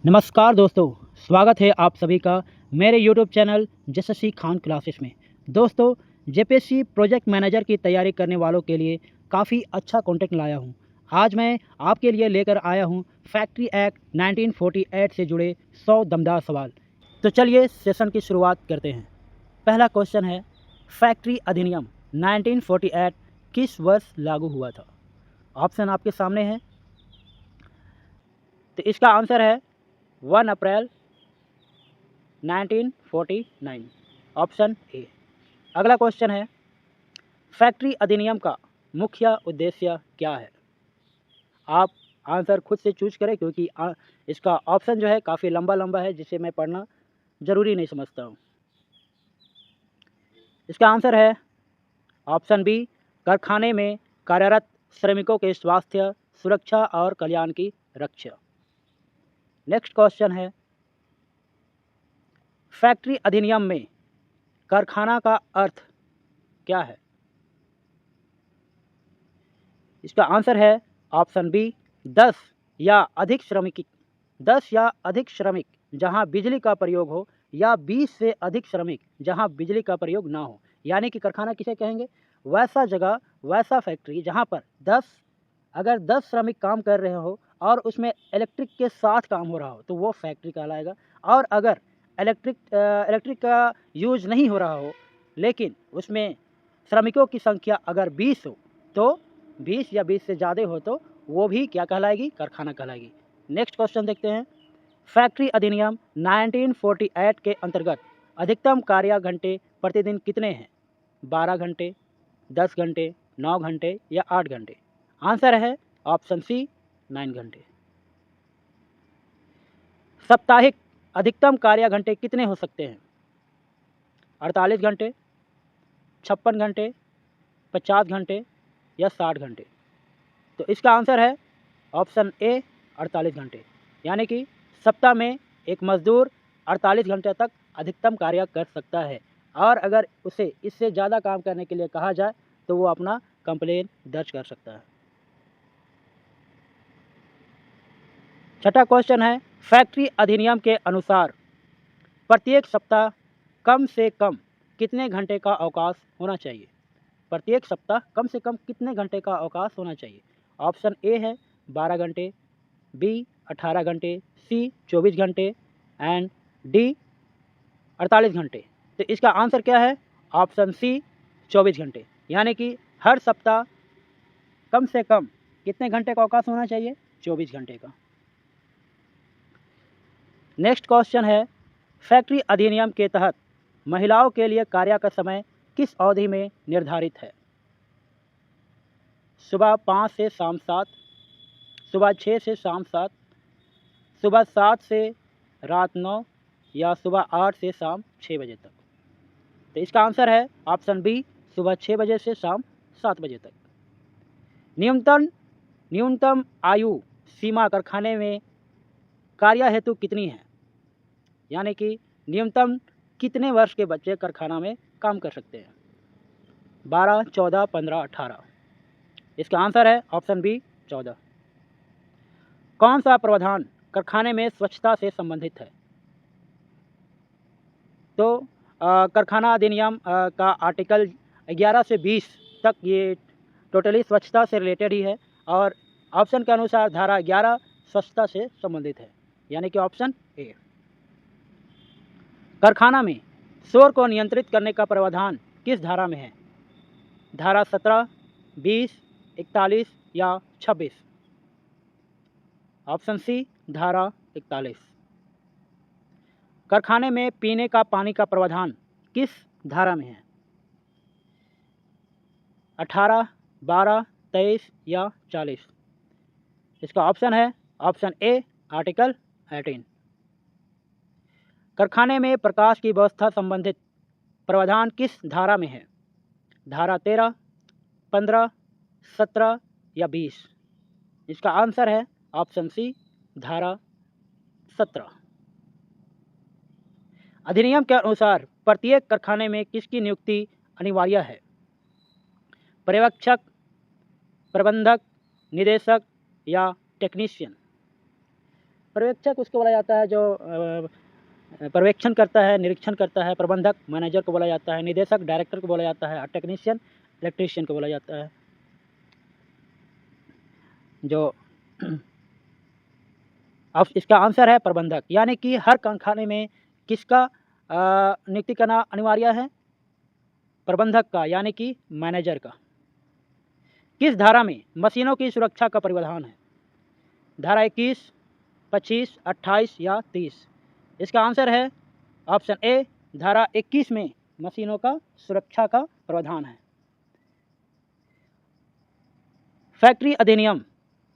नमस्कार दोस्तों, स्वागत है आप सभी का मेरे YouTube चैनल जससी खान क्लासेस में। दोस्तों, जेपीएससी प्रोजेक्ट मैनेजर की तैयारी करने वालों के लिए काफ़ी अच्छा कंटेंट लाया हूं। आज मैं आपके लिए लेकर आया हूं फैक्ट्री एक्ट 1948 से जुड़े 100 दमदार सवाल। तो चलिए सेशन की शुरुआत करते हैं। पहला क्वेश्चन है, फैक्ट्री अधिनियम 1948 किस वर्ष लागू हुआ था? ऑप्शन आपके सामने है। तो इसका आंसर है 1 अप्रैल 1949, ऑप्शन ए। अगला क्वेश्चन है, फैक्ट्री अधिनियम का मुख्य उद्देश्य क्या है? आप आंसर खुद से चूज करें क्योंकि इसका ऑप्शन जो है काफ़ी लंबा है, जिसे मैं पढ़ना ज़रूरी नहीं समझता हूँ। इसका आंसर है ऑप्शन बी, कारखाने में कार्यरत श्रमिकों के स्वास्थ्य, सुरक्षा और कल्याण की रक्षा। नेक्स्ट क्वेश्चन है, फैक्ट्री अधिनियम में कारखाना का अर्थ क्या है? इसका आंसर है ऑप्शन बी, 10 या अधिक श्रमिक जहां बिजली का प्रयोग हो, या 20 से अधिक श्रमिक जहां बिजली का प्रयोग ना हो। यानी कि कारखाना किसे कहेंगे? वैसा जगह, वैसा फैक्ट्री जहां पर 10 श्रमिक काम कर रहे हो और उसमें इलेक्ट्रिक के साथ काम हो रहा हो तो वो फैक्ट्री कहलाएगा। और अगर इलेक्ट्रिक का यूज नहीं हो रहा हो लेकिन उसमें श्रमिकों की संख्या अगर 20 हो, तो 20 या 20 से ज़्यादा हो तो वो भी क्या कहलाएगी? कारखाना कहलाएगी। नेक्स्ट क्वेश्चन देखते हैं, फैक्ट्री अधिनियम 1948 के अंतर्गत अधिकतम कार्य घंटे प्रतिदिन कितने हैं? 12 घंटे, 10 घंटे, 9 घंटे या 8 घंटे? आंसर है ऑप्शन सी, 9 घंटे। साप्ताहिक अधिकतम कार्य घंटे कितने हो सकते हैं? 48 घंटे, 56 घंटे, 50 घंटे या 60 घंटे? तो इसका आंसर है ऑप्शन ए, 48 घंटे। यानी कि सप्ताह में एक मजदूर 48 घंटे तक अधिकतम कार्य कर सकता है, और अगर उसे इससे ज़्यादा काम करने के लिए कहा जाए तो वो अपना कंप्लेन दर्ज कर सकता है। छठा क्वेश्चन है, फैक्ट्री अधिनियम के अनुसार प्रत्येक सप्ताह कम से कम कितने घंटे का अवकाश होना चाहिए? प्रत्येक सप्ताह कम से कम कितने घंटे का अवकाश होना चाहिए? ऑप्शन ए है 12 घंटे, बी 18 घंटे, सी 24 घंटे एंड डी 48 घंटे। तो इसका आंसर क्या है? ऑप्शन सी, 24 घंटे। यानी कि हर सप्ताह कम से कम कितने घंटे का अवकाश होना चाहिए? 24 घंटे का। नेक्स्ट क्वेश्चन है, फैक्ट्री अधिनियम के तहत महिलाओं के लिए कार्य का समय किस अवधि में निर्धारित है? सुबह 5 से शाम 7, सुबह 6 से शाम 7, सुबह 7 से रात 9 या सुबह 8 से शाम 6 बजे तक? तो इसका आंसर है ऑप्शन बी, सुबह 6 बजे से शाम 7 बजे तक। न्यूनतम आयु सीमा कारखाने में कार्य हेतु कितनी है? यानी कि न्यूनतम कितने वर्ष के बच्चे कारखाना में काम कर सकते हैं? 12, 14, 15, 18? इसका आंसर है ऑप्शन बी, 14। कौन सा प्रावधान कारखाने में स्वच्छता से संबंधित है? तो कारखाना अधिनियम का आर्टिकल 11 से 20 तक ये टोटली स्वच्छता से रिलेटेड ही है, और ऑप्शन के अनुसार धारा 11 स्वच्छता से संबंधित है, यानी कि ऑप्शन ए। कारखाना में शोर को नियंत्रित करने का प्रावधान किस धारा में है? धारा 17, 20, 41 या 26? ऑप्शन सी, धारा 41। कारखाने में पीने का पानी का प्रावधान किस धारा में है? 18, 12, 23 या 40? इसका ऑप्शन है ऑप्शन ए, आर्टिकल 18। कारखाने में प्रकाश की व्यवस्था संबंधित प्रावधान किस धारा में है? धारा 13, 15, 17 या 20? इसका आंसर है ऑप्शन सी, धारा 17। अधिनियम के अनुसार प्रत्येक कारखाने में किसकी नियुक्ति अनिवार्य है? पर्यवेक्षक, प्रबंधक, निदेशक या टेक्नीशियन? पर्यवेक्षक उसको बोला जाता है जो पर्यवेक्षण करता है, निरीक्षण करता है। प्रबंधक मैनेजर को बोला जाता है। निदेशक डायरेक्टर को बोला जाता है। टेक्नीशियन इलेक्ट्रीशियन को बोला जाता है। जो अब इसका आंसर है प्रबंधक, यानी कि हर कारखाने में किसका नियुक्ति करना अनिवार्य है? प्रबंधक का, यानी कि मैनेजर का। किस धारा में मशीनों की सुरक्षा का प्रावधान है? धारा 21, 25, 28 या 30? इसका आंसर है ऑप्शन ए, धारा 21 में मशीनों का सुरक्षा का प्रावधान है। फैक्ट्री अधिनियम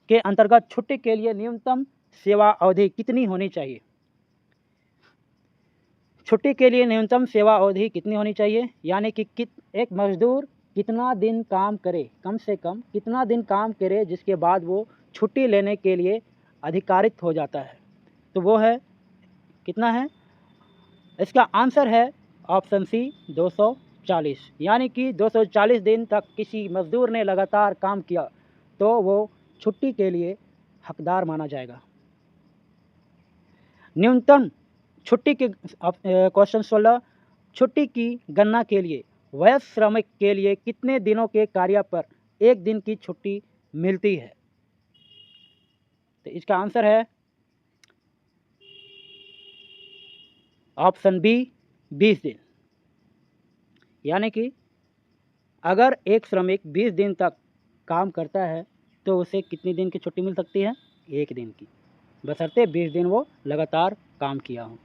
के अंतर्गत छुट्टी के लिए न्यूनतम सेवा अवधि कितनी होनी चाहिए? छुट्टी के लिए न्यूनतम सेवा अवधि कितनी होनी चाहिए? यानी कि एक मजदूर कितना दिन काम करे, कम से कम कितना दिन काम करे जिसके बाद वो छुट्टी लेने के लिए अधिकारित हो जाता है, तो वो है कितना है? इसका आंसर है ऑप्शन सी, 240। यानी कि 240 दिन तक किसी मजदूर ने लगातार काम किया तो वो छुट्टी के लिए हकदार माना जाएगा। न्यूनतम छुट्टी के क्वेश्चन 16, छुट्टी की गणना के लिए वयस्क श्रमिक के लिए कितने दिनों के कार्य पर एक दिन की छुट्टी मिलती है? तो इसका आंसर है ऑप्शन बी, 20 दिन। यानी कि अगर एक श्रमिक 20 दिन तक काम करता है तो उसे कितनी दिन की छुट्टी मिल सकती है? एक दिन की, बशर्ते 20 दिन वो लगातार काम किया हो।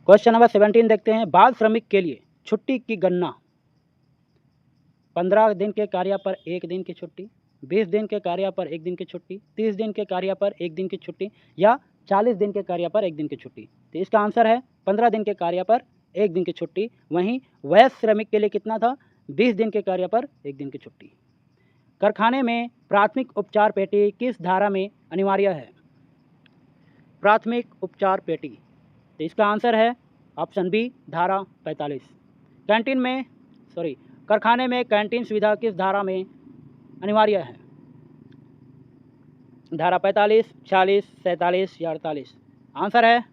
क्वेश्चन नंबर 17 देखते हैं। बाल श्रमिक के लिए छुट्टी की गणना 15 दिन के कार्य पर एक दिन की छुट्टी, 20 दिन के कार्य पर एक दिन की छुट्टी, 30 दिन के कार्य पर एक दिन की छुट्टी या 40 दिन के कार्य पर एक दिन की छुट्टी। तो इसका आंसर है 15 दिन के कार्य पर एक दिन की छुट्टी। वहीं वयस्क श्रमिक के लिए कितना था? 20 दिन के कार्य पर एक दिन की छुट्टी। कारखाने में प्राथमिक उपचार पेटी किस धारा में अनिवार्य है? प्राथमिक उपचार पेटी, तो इसका आंसर है ऑप्शन बी, धारा 45। कारखाने में कैंटीन सुविधा किस धारा में अनिवार्य है? धारा 45, 46, 47 या 48? आंसर है,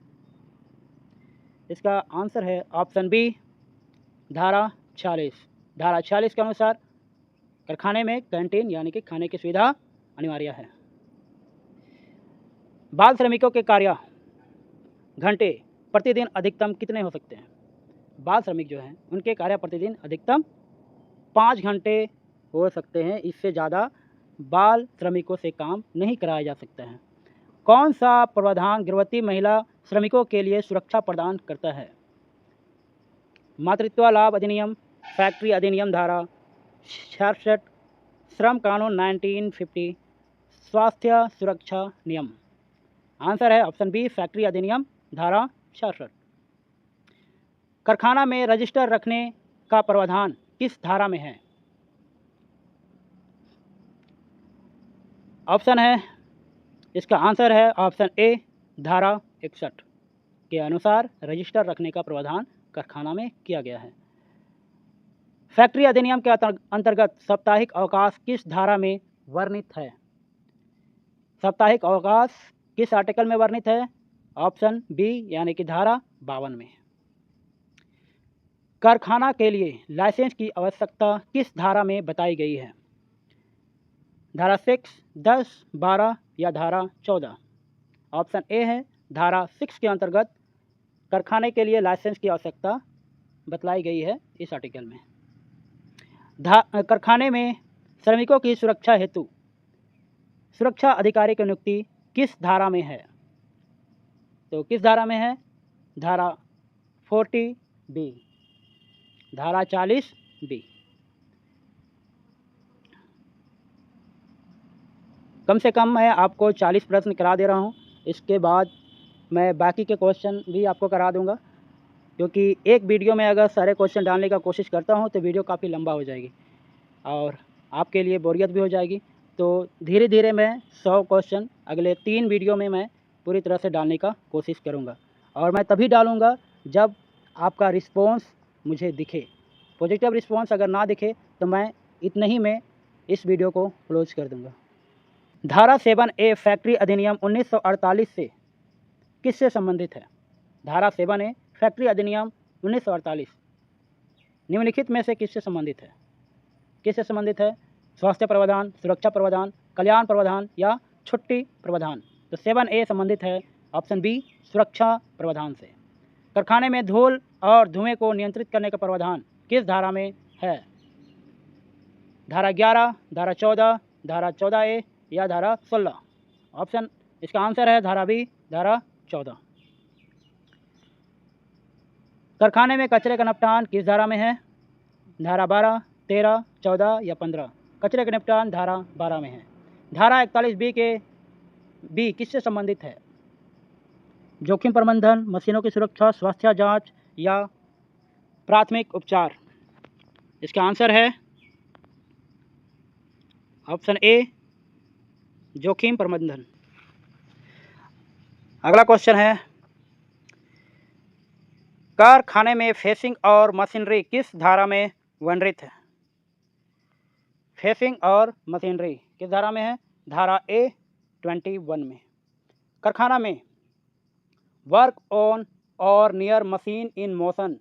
इसका आंसर है ऑप्शन बी, धारा 46। धारा 46 के अनुसार कारखाने में कैंटीन यानी कि खाने की सुविधा अनिवार्य है। बाल श्रमिकों के कार्य घंटे प्रतिदिन अधिकतम कितने हो सकते हैं? बाल श्रमिक जो हैं उनके कार्य प्रतिदिन अधिकतम 5 घंटे हो सकते हैं। इससे ज़्यादा बाल श्रमिकों से काम नहीं कराया जा सकता है। कौन सा प्रावधान गर्भवती महिला श्रमिकों के लिए सुरक्षा प्रदान करता है? मातृत्व लाभ अधिनियम, फैक्ट्री अधिनियम धारा 66, श्रम कानून 1950, स्वास्थ्य सुरक्षा नियम? आंसर है ऑप्शन बी, फैक्ट्री अधिनियम धारा 66। कारखाना में रजिस्टर रखने का प्रावधान किस धारा में है? ऑप्शन है, इसका आंसर है ऑप्शन ए, धारा 61 के अनुसार रजिस्टर रखने का प्रावधान कारखाना में किया गया है। फैक्ट्री अधिनियम के अंतर्गत साप्ताहिक अवकाश किस धारा में वर्णित है? साप्ताहिक अवकाश किस आर्टिकल में वर्णित है? ऑप्शन बी, यानी कि धारा 52 में। कारखाना के लिए लाइसेंस की आवश्यकता किस धारा में बताई गई है? धारा 6, 10, 12 या धारा 14? ऑप्शन ए है, धारा 6 के अंतर्गत कारखाने के लिए लाइसेंस की आवश्यकता बतलाई गई है इस आर्टिकल में। कारखाने में श्रमिकों की सुरक्षा हेतु सुरक्षा अधिकारी की नियुक्ति किस धारा में है? तो किस धारा में है? धारा 40 बी, धारा 40 बी। कम से कम मैं आपको 40 प्रश्न करा दे रहा हूँ। इसके बाद मैं बाकी के क्वेश्चन भी आपको करा दूंगा, क्योंकि एक वीडियो में अगर सारे क्वेश्चन डालने का कोशिश करता हूँ तो वीडियो काफ़ी लंबा हो जाएगी और आपके लिए बोरियत भी हो जाएगी। तो धीरे धीरे मैं 100 क्वेश्चन अगले 3 वीडियो में मैं पूरी तरह से डालने का कोशिश करूँगा, और मैं तभी डालूँगा जब आपका रिस्पॉन्स मुझे दिखे। पॉजिटिव रिस्पॉन्स अगर ना दिखे तो मैं इतने ही में इस वीडियो को क्लोज कर दूंगा। धारा 7A फैक्ट्री अधिनियम 1948 से किससे संबंधित है? धारा 7A फैक्ट्री अधिनियम 1948 निम्नलिखित में से किससे संबंधित है? किससे संबंधित है? स्वास्थ्य प्रावधान, सुरक्षा प्रावधान, कल्याण प्रावधान या छुट्टी प्रावधान? तो 7A संबंधित है ऑप्शन बी सुरक्षा प्रावधान से। कारखाने में धूल और धुएं को नियंत्रित करने का प्रावधान किस धारा में है? धारा 11, धारा 14, धारा 14A या धारा 16? ऑप्शन इसका आंसर है धारा बी, धारा 14। कारखाने में कचरे का निपटान किस धारा में है? धारा 12, 13, 14 या 15? कचरे का निपटान धारा 12 में है। धारा 41B के बी किससे संबंधित है? जोखिम प्रबंधन, मशीनों की सुरक्षा, स्वास्थ्य जांच या प्राथमिक उपचार? इसका आंसर है ऑप्शन ए जोखिम प्रबंधन। अगला क्वेश्चन है, कारखाने में फेसिंग और मशीनरी किस धारा में वर्णित है? फेसिंग और मशीनरी किस धारा में है? धारा A21 में। कारखाना में वर्क ऑन और नियर मशीन इन मोशन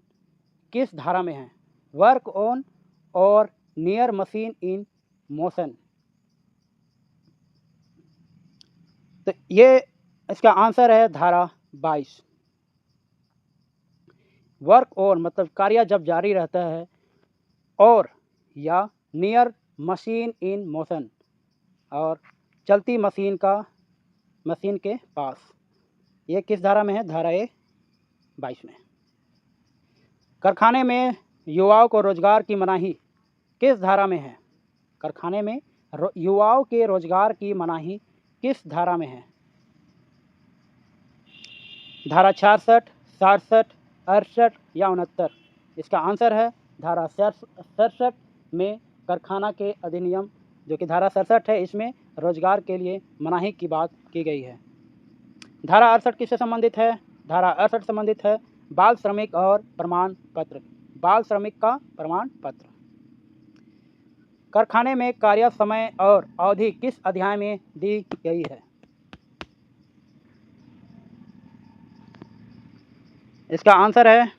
किस धारा में है? वर्क ऑन और नियर मशीन इन मोशन, तो ये इसका आंसर है धारा 22। वर्क ऑन मतलब कार्य जब जारी रहता है, और या नियर मशीन इन मोशन और चलती मशीन के पास, ये किस धारा में है? धारा 22 में। कारखाने में युवाओं को रोजगार की मनाही किस धारा में है? कारखाने में युवाओं के रोजगार की मनाही किस धारा में है? धारा 66, 67, 68 या 69? इसका आंसर है धारा 67 में। कारखाना के अधिनियम जो कि धारा 67 है, इसमें रोजगार के लिए मनाही की बात की गई है। धारा 68 किससे संबंधित है? धारा 68 संबंधित है बाल श्रमिक और प्रमाण पत्र, बाल श्रमिक का प्रमाण पत्र। कारखाने में कार्य समय और अवधि किस अध्याय में दी गई है? इसका आंसर है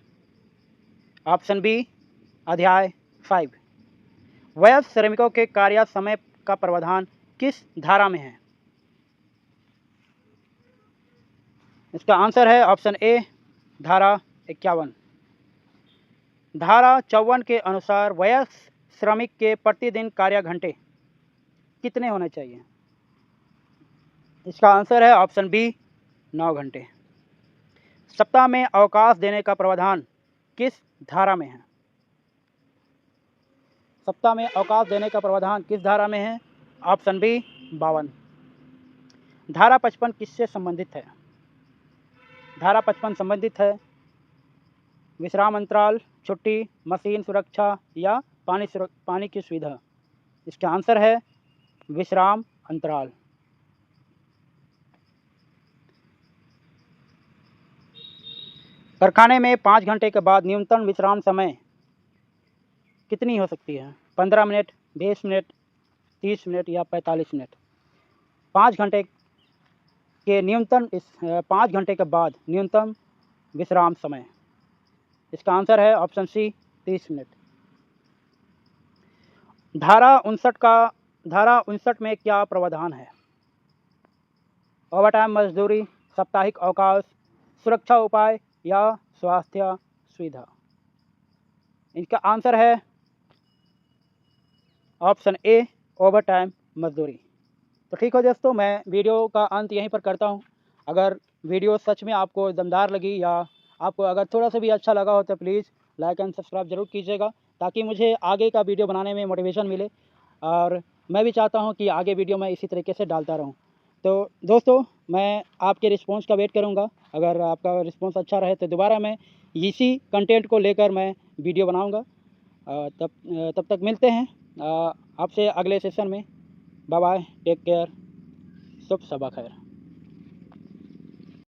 ऑप्शन बी अध्याय 5। वयस्क श्रमिकों के कार्य समय का प्रावधान किस धारा में है? इसका आंसर है ऑप्शन ए धारा 51। धारा 54 के अनुसार वयस्क श्रमिक के प्रतिदिन कार्य घंटे कितने होने चाहिए? इसका आंसर है ऑप्शन बी 9 घंटे। सप्ताह में अवकाश देने का प्रावधान किस धारा में है? सप्ताह में अवकाश देने का प्रावधान किस धारा में है? Option b 52। धारा 55 किससे संबंधित है? धारा 55 संबंधित है विश्राम अंतराल, छुट्टी, मशीन सुरक्षा या पानी की सुविधा? इसका आंसर है विश्राम अंतराल। कारखाने में 5 घंटे के बाद न्यूनतम विश्राम समय कितनी हो सकती है? 15 मिनट, 20 मिनट, 30 मिनट या 45 मिनट? 5 घंटे के बाद न्यूनतम विश्राम समय, इसका आंसर है ऑप्शन सी 30 मिनट। धारा 59 में क्या प्रावधान है? ओवरटाइम मजदूरी, साप्ताहिक अवकाश, सुरक्षा उपाय या स्वास्थ्य सुविधा? इनका आंसर है ऑप्शन ए ओवरटाइम मजदूरी। तो ठीक हो दोस्तों, मैं वीडियो का अंत यहीं पर करता हूं। अगर वीडियो सच में आपको दमदार लगी या आपको अगर थोड़ा सा भी अच्छा लगा हो तो प्लीज़ लाइक एंड सब्सक्राइब ज़रूर कीजिएगा, ताकि मुझे आगे का वीडियो बनाने में मोटिवेशन मिले, और मैं भी चाहता हूं कि आगे वीडियो मैं इसी तरीके से डालता रहूं। तो दोस्तों, मैं आपके रिस्पांस का वेट करूंगा। अगर आपका रिस्पांस अच्छा रहे तो दोबारा मैं इसी कंटेंट को लेकर मैं वीडियो बनाऊंगा। तब तक मिलते हैं आपसे अगले सेशन में। बाय बाय, टेक केयर, शुभ सबा खैर।